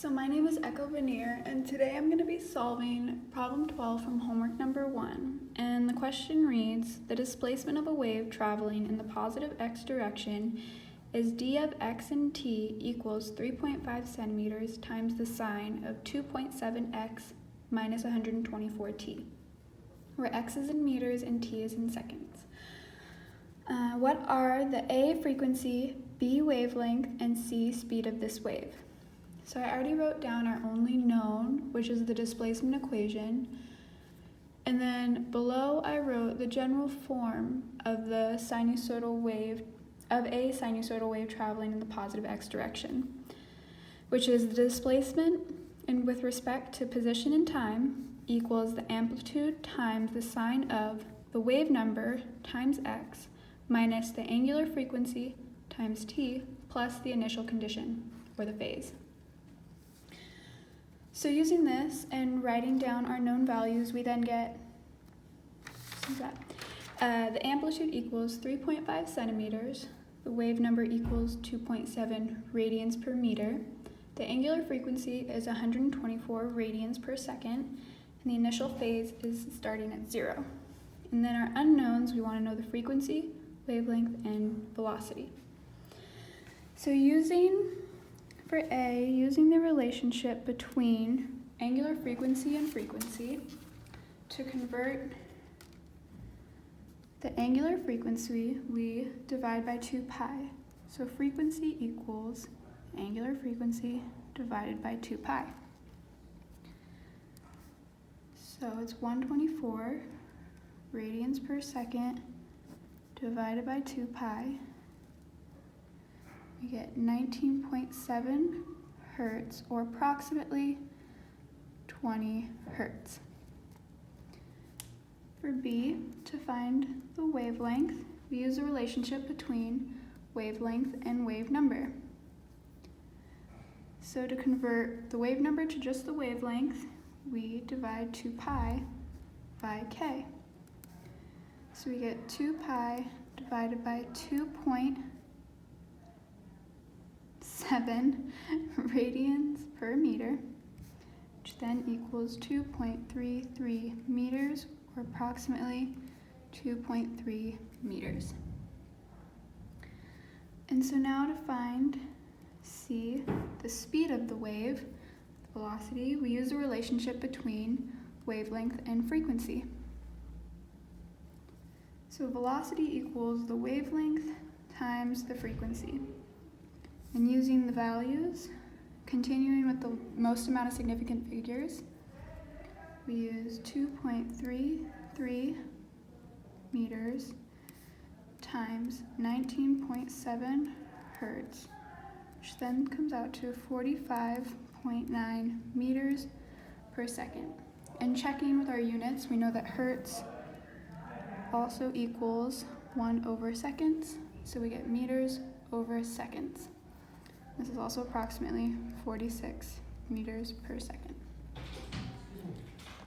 So my name is Vanier, and today I'm going to be solving problem 12 from homework number 1. And the question reads, the displacement of a wave traveling in the positive x direction is d of x and t equals 3.5 centimeters times the sine of 2.7x minus 124t, where x is in meters and t is in seconds. What are the A frequency, B wavelength, and C speed of this wave? So I already wrote down our only known, which is the displacement equation. And then below I wrote the general form of the sinusoidal wave, of a sinusoidal wave traveling in the positive x direction, which is the displacement and with respect to position and time equals the amplitude times the sine of the wave number times x minus the angular frequency times t plus the initial condition, or the phase. So using this and writing down our known values, we then get the amplitude equals 3.5 centimeters, the wave number equals 2.7 radians per meter, the angular frequency is 124 radians per second, and the initial phase is starting at 0. And then our unknowns, we want to know the frequency, wavelength, and velocity. So for A, using the relationship between angular frequency and frequency to convert the angular frequency, we divide by 2 pi. So frequency equals angular frequency divided by 2 pi. So it's 124 radians per second divided by 2 pi. We get 19.7 hertz, or approximately 20 hertz. For B, to find the wavelength, we use a relationship between wavelength and wave number. So to convert the wave number to just the wavelength, we divide 2 pi by k. So we get 2 pi divided by 2.7 radians per meter, which then equals 2.33 meters, or approximately 2.3 meters. And so now to find C, the speed of the wave, the velocity, we use a relationship between wavelength and frequency. So velocity equals the wavelength times the frequency. And using the values, continuing with the most amount of significant figures, we use 2.33 meters times 19.7 hertz, which then comes out to 45.9 meters per second. And checking with our units, we know that hertz also equals 1 over seconds, so we get meters over seconds. This is also approximately 46 meters per second.